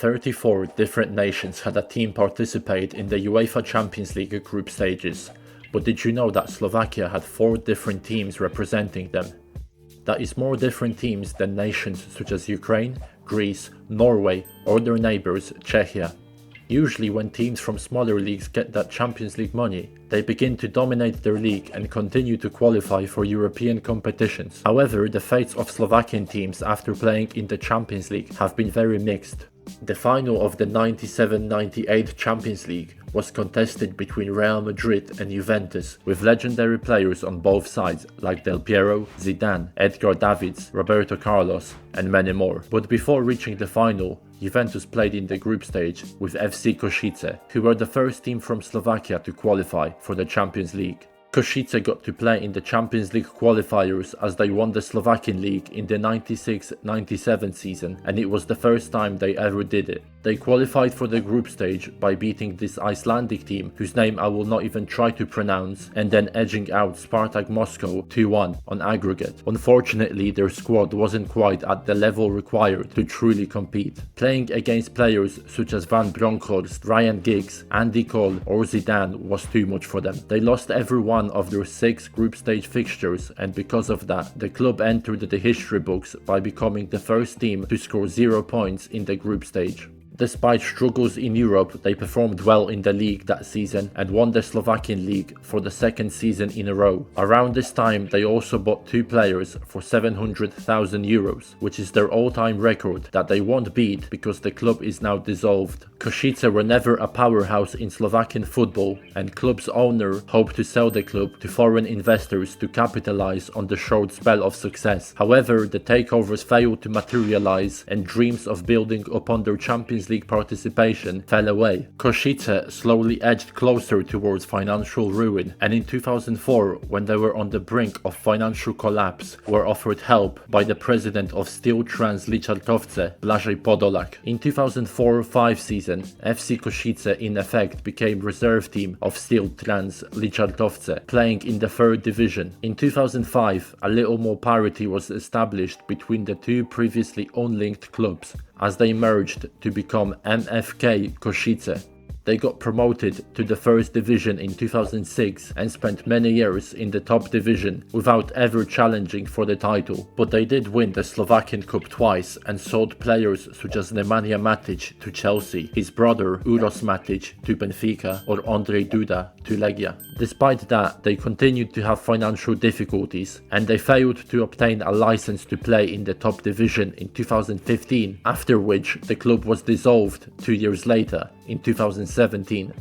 34 different nations had a team participate in the UEFA Champions League group stages, but did you know that Slovakia had 4 different teams representing them? That is more different teams than nations such as Ukraine, Greece, Norway or their neighbours Czechia. Usually when teams from smaller leagues get that Champions League money, they begin to dominate their league and continue to qualify for European competitions. However, the fates of Slovakian teams after playing in the Champions League have been very mixed. The final of the 97-98 Champions League was contested between Real Madrid and Juventus, with legendary players on both sides like Del Piero, Zidane, Edgar Davids, Roberto Carlos and many more. But before reaching the final, Juventus played in the group stage with FC Kosice, who were the first team from Slovakia to qualify for the Champions League. Kosice got to play in the Champions League qualifiers as they won the Slovakian league in the 96-97 season, and it was the first time they ever did it. They qualified for the group stage by beating this Icelandic team, whose name I will not even try to pronounce, and then edging out Spartak Moscow 2-1 on aggregate. Unfortunately, their squad wasn't quite at the level required to truly compete. Playing against players such as Van Bronckhorst, Ryan Giggs, Andy Cole or Zidane was too much for them. They lost every one of their 6 group stage fixtures, and because of that, the club entered the history books by becoming the first team to score 0 points in the group stage. Despite struggles in Europe, they performed well in the league that season and won the Slovakian league for the 2nd season in a row. Around this time, they also bought 2 players for 700,000 euros, which is their all-time record that they won't beat because the club is now dissolved. Kosice were never a powerhouse in Slovakian football, and club's owner hoped to sell the club to foreign investors to capitalize on the short spell of success. However, the takeovers failed to materialize and dreams of building upon their Champions League participation fell away. Kosice slowly edged closer towards financial ruin, and in 2004, when they were on the brink of financial collapse, were offered help by the president of Steel Trans Ličartovce, Blažej Podolak. In 2004-05 season, FC Kosice in effect became reserve team of Steel Trans Ličartovce, playing in the 3rd division. In 2005, a little more parity was established between the 2 previously unlinked clubs, as they merged to become MFK Kosice. They got promoted to the 1st division in 2006 and spent many years in the top division without ever challenging for the title. But they did win the Slovakian Cup twice and sold players such as Nemanja Matic to Chelsea, his brother Uros Matic to Benfica or Ondrej Duda to Legia. Despite that, they continued to have financial difficulties and they failed to obtain a license to play in the top division in 2015, after which the club was dissolved 2 years later in 2017. The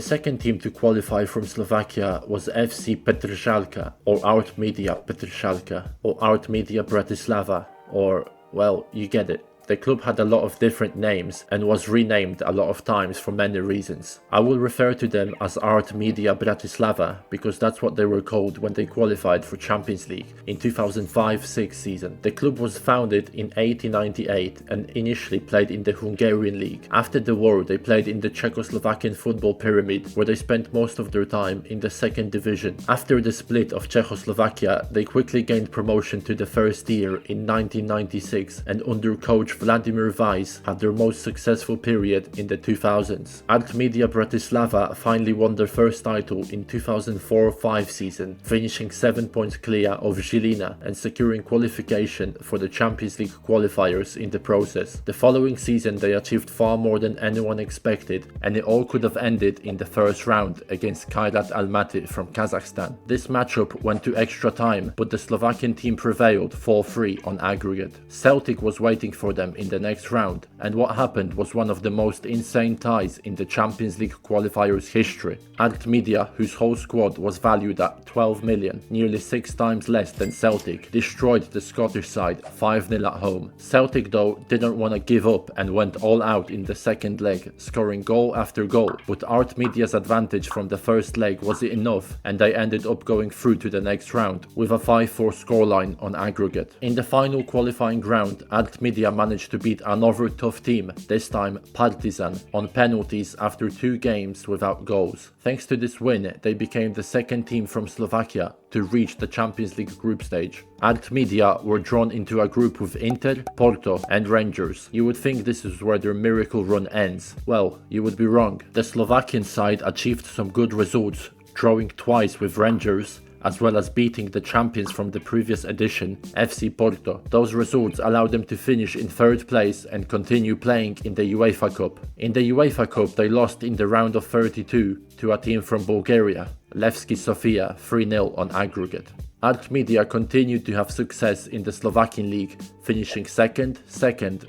second team to qualify from Slovakia was FC Petrzalka or Artmedia Petrzalka or Artmedia Bratislava, or, well, you get it. The club had a lot of different names and was renamed a lot of times for many reasons. I will refer to them as Artmedia Bratislava because that's what they were called when they qualified for Champions League in 2005-06 season. The club was founded in 1898 and initially played in the Hungarian league. After the war, they played in the Czechoslovakian football pyramid, where they spent most of their time in the 2nd division. After the split of Czechoslovakia, they quickly gained promotion to the 1st tier in 1996 and under coach Vladimir Weiss had their most successful period in the 2000s. Artmedia Bratislava finally won their first title in 2004-05 season, finishing 7 points clear of Zilina and securing qualification for the Champions League qualifiers in the process. The following season they achieved far more than anyone expected, and it all could have ended in the 1st round against Kairat Almaty from Kazakhstan. This matchup went to extra time, but the Slovakian team prevailed 4-3 on aggregate. Celtic was waiting for them in the next round, and what happened was one of the most insane ties in the Champions League qualifiers history. Artmedia, whose whole squad was valued at 12 million, nearly 6 times less than Celtic, destroyed the Scottish side 5-0 at home. Celtic though didn't want to give up and went all out in the 2nd leg, scoring goal after goal, but Artmedia's advantage from the 1st leg was enough and they ended up going through to the next round with a 5-4 scoreline on aggregate. In the final qualifying round, Artmedia managed managed to beat another tough team, this time Partizan, on penalties after 2 games without goals. Thanks to this win, they became the second team from Slovakia to reach the Champions League group stage. Artmedia were drawn into a group with Inter, Porto and Rangers. You would think this is where their miracle run ends. Well, you would be wrong. The Slovakian side achieved some good results, drawing twice with Rangers, as well as beating the champions from the previous edition, FC Porto. Those results allowed them to finish in 3rd place and continue playing in the UEFA Cup. In the UEFA Cup, they lost in the round of 32 to a team from Bulgaria, Levski Sofia, 3-0 on aggregate. Artmedia continued to have success in the Slovakian league, finishing second,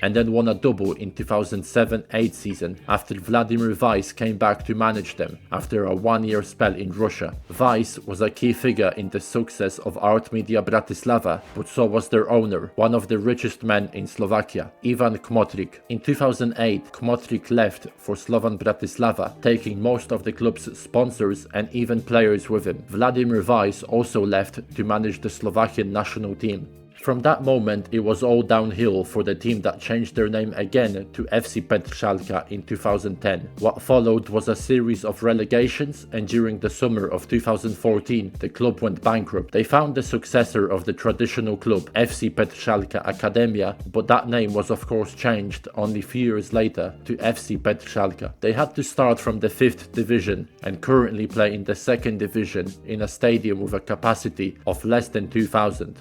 and then won a double in 2007-8 season after Vladimir Weiss came back to manage them after a 1-year spell in Russia. Weiss was a key figure in the success of Artmedia Bratislava, but so was their owner, one of the richest men in Slovakia, Ivan Kmotrik. In 2008, Kmotrik left for Slovan Bratislava, taking most of the club's sponsors and even players with him. Vladimir Weiss also left to manage the Slovakian national team. From that moment, it was all downhill for the team that changed their name again to FC Petrzalka in 2010. What followed was a series of relegations, and during the summer of 2014, the club went bankrupt. They found the successor of the traditional club, FC Petrzalka Academia, but that name was of course changed only few years later to FC Petrzalka. They had to start from the 5th division and currently play in the 2nd division in a stadium with a capacity of less than 2,000.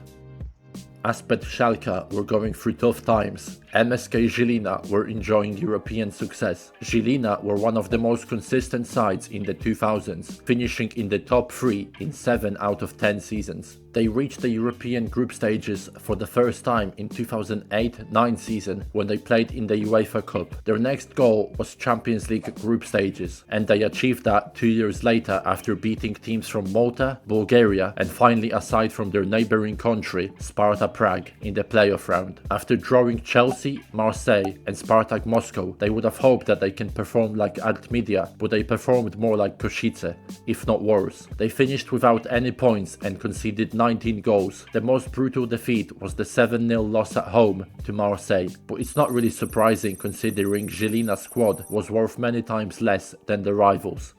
As Petrzalka were going through tough times, MSK Zilina were enjoying European success. Zilina were one of the most consistent sides in the 2000s, finishing in the top 3 in 7 out of 10 seasons. They reached the European group stages for the first time in 2008-9 season when they played in the UEFA Cup. Their next goal was Champions League group stages, and they achieved that 2 years later after beating teams from Malta, Bulgaria and finally a side from their neighbouring country, Sparta Prague, in the playoff round. After drawing Chelsea, Marseille and Spartak Moscow, they would have hoped that they can perform like Artmedia, but they performed more like Kosice, if not worse. They finished without any points and conceded 19 goals. The most brutal defeat was the 7-0 loss at home to Marseille, but it's not really surprising considering Zilina's squad was worth many times less than the rivals.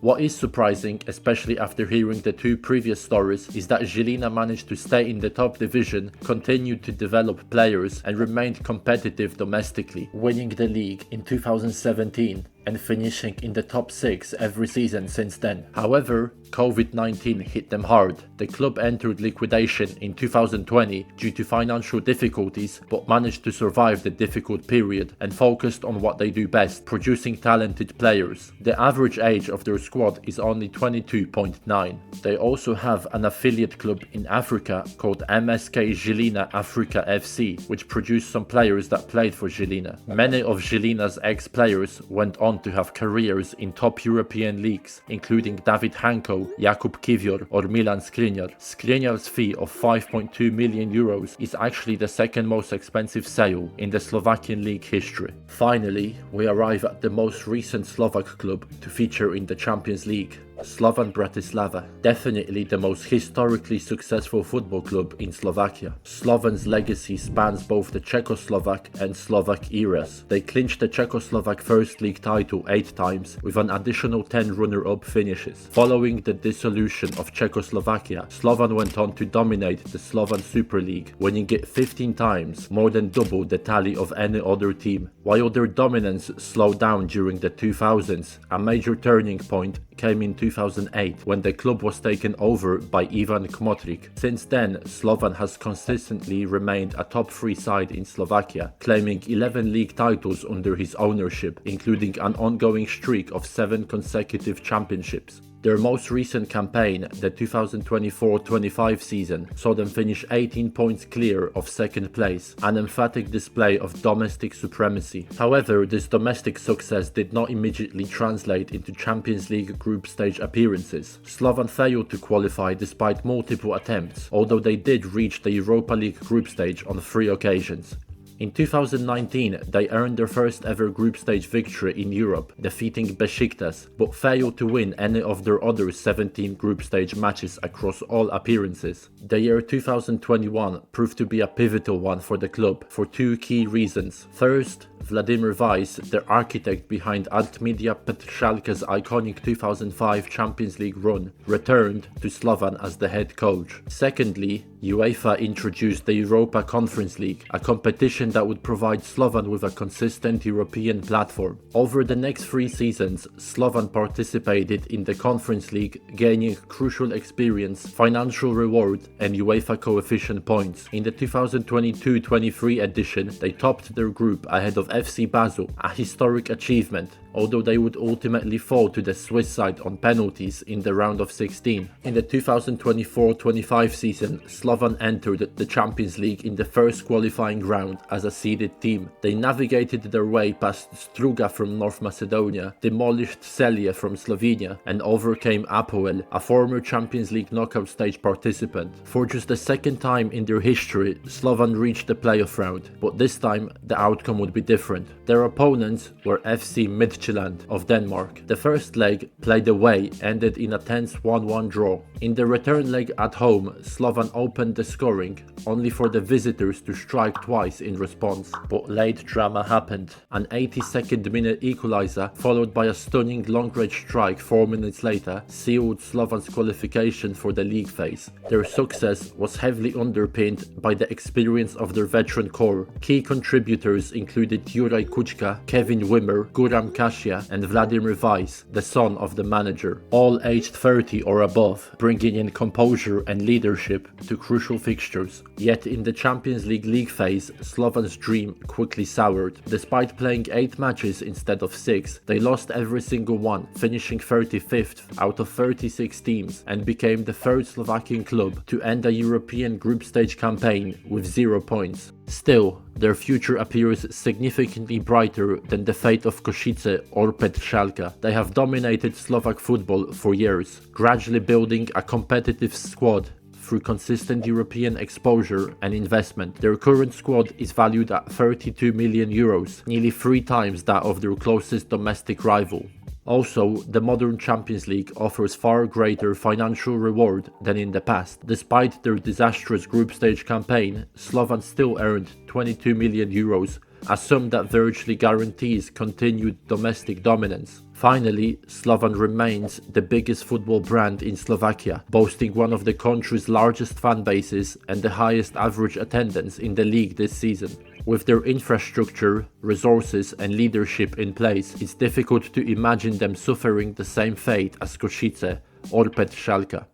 What is surprising, especially after hearing the 2 previous stories, is that Zilina managed to stay in the top division, continued to develop players and remained competitive domestically, winning the league in 2017 and finishing in the top 6 every season since then. However, COVID-19 hit them hard. The club entered liquidation in 2020 due to financial difficulties, but managed to survive the difficult period and focused on what they do best, producing talented players. The average age of their squad is only 22.9. They also have an affiliate club in Africa called MSK Zilina Africa FC, which produced some players that played for Zilina. Many of Zilina's ex-players went on to have careers in top European leagues, including David Hanko, Jakub Kiwior or Milan Skriniar. Skriniar's fee of 5.2 million euros is actually the second most expensive sale in the Slovakian league history. Finally, we arrive at the most recent Slovak club to feature in the Champions League. Slovan Bratislava, definitely the most historically successful football club in Slovakia. Slovan's legacy spans both the Czechoslovak and Slovak eras. They clinched the Czechoslovak First League title 8 times, with an additional 10 runner-up finishes. Following the dissolution of Czechoslovakia, Slovan went on to dominate the Slovan Super League, winning it 15 times, more than double the tally of any other team. While their dominance slowed down during the 2000s, a major turning point came in 2008 when the club was taken over by Ivan Kmotrik. Since then, Slovan has consistently remained a top 3 side in Slovakia, claiming 11 league titles under his ownership, including an ongoing streak of 7 consecutive championships. Their most recent campaign, the 2024-25 season, saw them finish 18 points clear of second place, an emphatic display of domestic supremacy. However, this domestic success did not immediately translate into Champions League group stage appearances. Slovan failed to qualify despite multiple attempts, although they did reach the Europa League group stage on 3 occasions. In 2019, they earned their first ever group stage victory in Europe, defeating Besiktas, but failed to win any of their other 17 group stage matches across all appearances. The year 2021 proved to be a pivotal one for the club for two key reasons. First, Vladimir Weiss, the architect behind Artmedia Petrzalka's iconic 2005 Champions League run, returned to Slovan as the head coach. Secondly, UEFA introduced the Europa Conference League, a competition that would provide Slovan with a consistent European platform. Over the next 3 seasons, Slovan participated in the Conference League, gaining crucial experience, financial reward, and UEFA coefficient points. In the 2022-23 edition, they topped their group ahead of FC Basel, a historic achievement, although they would ultimately fall to the Swiss side on penalties in the round of 16. In the 2024-25 season, Slovan entered the Champions League in the first qualifying round as a seeded team. They navigated their way past Struga from North Macedonia, demolished Celje from Slovenia, and overcame Apoel, a former Champions League knockout stage participant. For just the second time in their history, Slovan reached the playoff round, but this time the outcome would be different. Their opponents were FC Midtjylland of Denmark. The first leg, played away, ended in a tense 1-1 draw. In the return leg at home, Slovan opened the scoring, only for the visitors to strike twice in response. But late drama happened. An 82nd minute equalizer, followed by a stunning long-range strike 4 minutes later, sealed Slovan's qualification for the league phase. Their success was heavily underpinned by the experience of their veteran core. Key contributors included Juraj Kučka, Kevin Wimmer, Guram Kasia, and Vladimir Weiss, the son of the manager, all aged 30 or above, bringing in composure and leadership to crucial fixtures. Yet in the Champions League phase, Slovan's dream quickly soured. Despite playing 8 matches instead of 6, they lost every single one, finishing 35th out of 36 teams, and became the third Slovakian club to end a European group stage campaign with 0 points. Still, their future appears significantly brighter than the fate of Kosice or Petrzalka. They have dominated Slovak football for years, gradually building a competitive squad through consistent European exposure and investment. Their current squad is valued at 32 million euros, nearly 3 times that of their closest domestic rival. Also, the modern Champions League offers far greater financial reward than in the past. Despite their disastrous group stage campaign, Slovan still earned 22 million euros, a sum that virtually guarantees continued domestic dominance. Finally, Slovan remains the biggest football brand in Slovakia, boasting one of the country's largest fan bases and the highest average attendance in the league this season. With their infrastructure, resources and leadership in place, it's difficult to imagine them suffering the same fate as Kosice or Petrzalka.